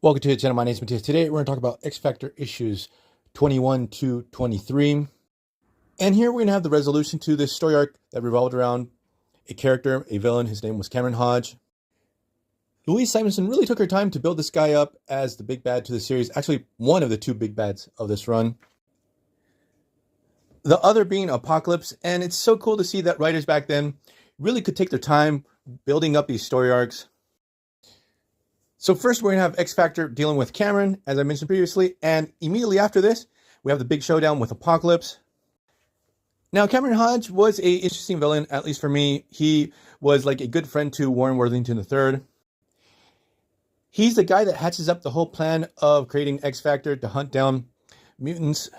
Welcome to the channel. My name is Matthias. Today we're going to talk about X Factor issues 21 to 23. And here we're going to have the resolution to this story arc that revolved around a character, a villain. His name was Cameron Hodge. Louise Simonson really took her time to build this guy up as the big bad to the series. Actually, one of the two big bads of this run. The other being Apocalypse. And it's so cool to see that writers back then really could take their time building up these story arcs. So first we're going to have X Factor dealing with Cameron, as I mentioned previously, and immediately after this, we have the big showdown with Apocalypse. Now, Cameron Hodge was an interesting villain, at least for me. He was like a good friend to Warren Worthington III. He's the guy that hatches up the whole plan of creating X Factor to hunt down mutants.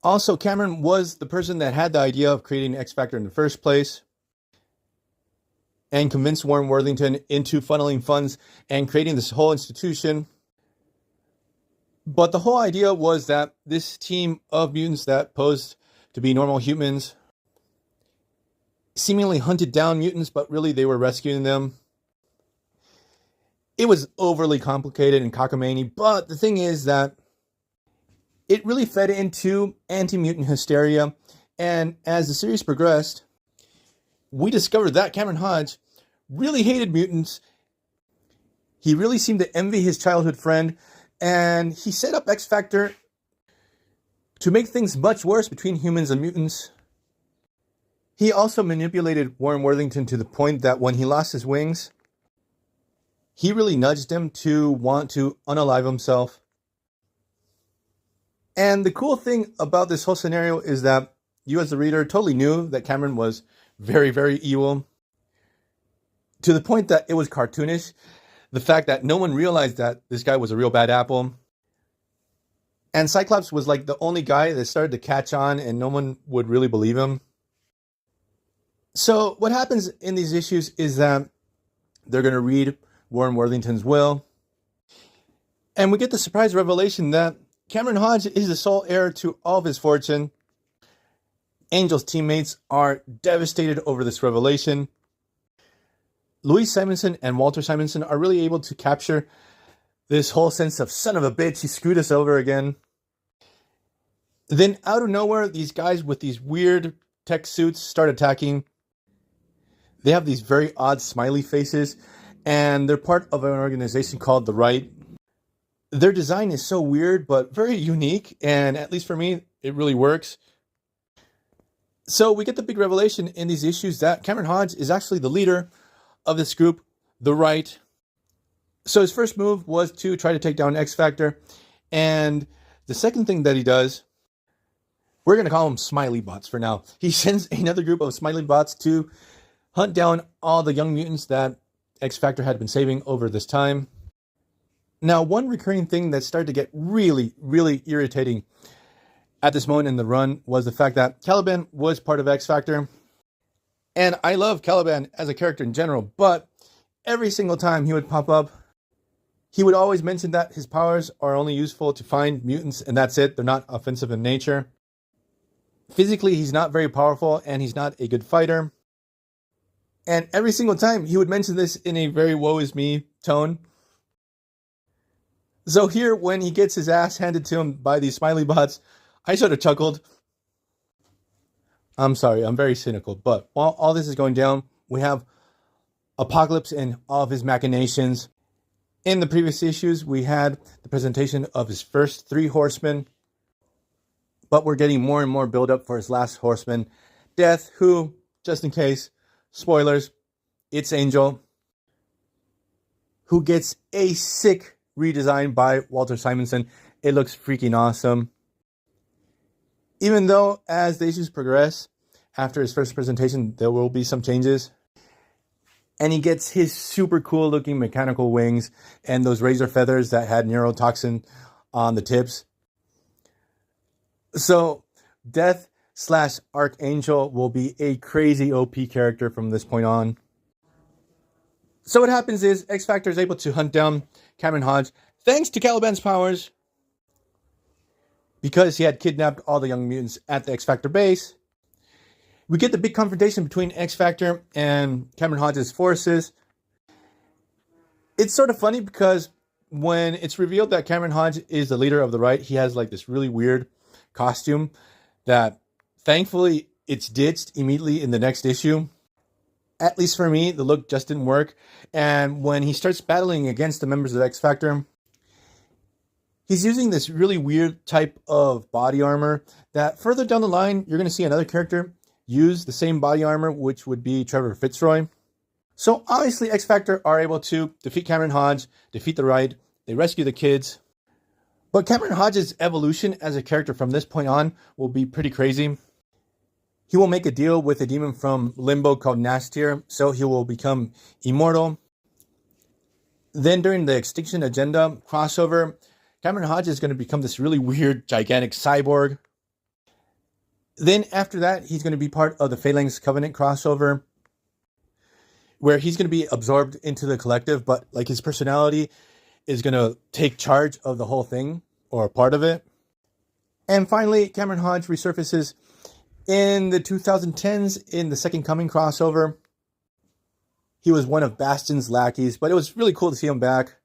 Also, Cameron was the person that had the idea of creating X Factor in the first place, and convinced Warren Worthington into funneling funds and creating this whole institution. But the whole idea was that this team of mutants that posed to be normal humans seemingly hunted down mutants, but really they were rescuing them. It was overly complicated and cockamamie, but the thing is that it really fed into anti-mutant hysteria. And as the series progressed, we discovered that Cameron Hodge really hated mutants. He really seemed to envy his childhood friend, and he set up X Factor to make things much worse between humans and mutants. He also manipulated Warren Worthington to the point that when he lost his wings, he really nudged him to want to unalive himself. And the cool thing about this whole scenario is that you as the reader totally knew that Cameron was very, very evil, to the point that it was cartoonish. The fact that no one realized that this guy was a real bad apple. And Cyclops was like the only guy that started to catch on, and no one would really believe him. So what happens in these issues is that they're going to read Warren Worthington's will, and we get the surprise revelation that Cameron Hodge is the sole heir to all of his fortune. Angel's teammates are devastated over this revelation. Louise Simonson and Walter Simonson are really able to capture this whole sense of son of a bitch, he screwed us over again. Then out of nowhere, these guys with these weird tech suits start attacking. They have these very odd smiley faces, and they're part of an organization called The Right. Their design is so weird, but very unique, and at least for me, it really works. So we get the big revelation in these issues that Cameron Hodge is actually the leader of this group, The Right. So his first move was to try to take down X Factor. And the second thing that he does, we're going to call them Smiley Bots for now. He sends another group of Smiley Bots to hunt down all the young mutants that X Factor had been saving over this time. Now, one recurring thing that started to get really, really irritating at this moment in the run was the fact that Caliban was part of X Factor. And I love Caliban as a character in general, but every single time he would pop up, he would always mention that his powers are only useful to find mutants, and that's it. They're not offensive in nature. Physically, he's not very powerful, and he's not a good fighter. And every single time, he would mention this in a very woe is me tone. So here, when he gets his ass handed to him by these Smiley Bots, I sort of chuckled. I'm sorry, I'm very cynical. But while all this is going down, we have Apocalypse and all of his machinations. In the previous issues, we had the presentation of his first 3 horsemen. But we're getting more and more build-up for his last horseman, Death, who, just in case, spoilers, it's Angel, who gets a sick redesign by Walter Simonson. It looks freaking awesome. Even though, as the issues progress, after his first presentation, there will be some changes. And he gets his super cool looking mechanical wings and those razor feathers that had neurotoxin on the tips. So, Death / Archangel will be a crazy OP character from this point on. So what happens is X Factor is able to hunt down Cameron Hodge thanks to Caliban's powers, because he had kidnapped all the young mutants at the X Factor base. We get the big confrontation between X Factor and Cameron Hodge's forces. It's sort of funny because when it's revealed that Cameron Hodge is the leader of the right, he has like this really weird costume that thankfully it's ditched immediately in the next issue. At least for me, the look just didn't work. And when he starts battling against the members of X Factor, he's using this really weird type of body armor that further down the line, you're going to see another character use the same body armor, which would be Trevor Fitzroy. So obviously X Factor are able to defeat Cameron Hodge, defeat the right, they rescue the kids. But Cameron Hodge's evolution as a character from this point on will be pretty crazy. He will make a deal with a demon from Limbo called Nastir, so he will become immortal. Then during the Extinction Agenda crossover, Cameron Hodge is going to become this really weird, gigantic cyborg. Then after that, he's going to be part of the Phalanx Covenant crossover, where he's going to be absorbed into the collective, but like his personality is going to take charge of the whole thing, or part of it. And finally, Cameron Hodge resurfaces in the 2010s in the Second Coming crossover. He was one of Bastion's lackeys, but it was really cool to see him back.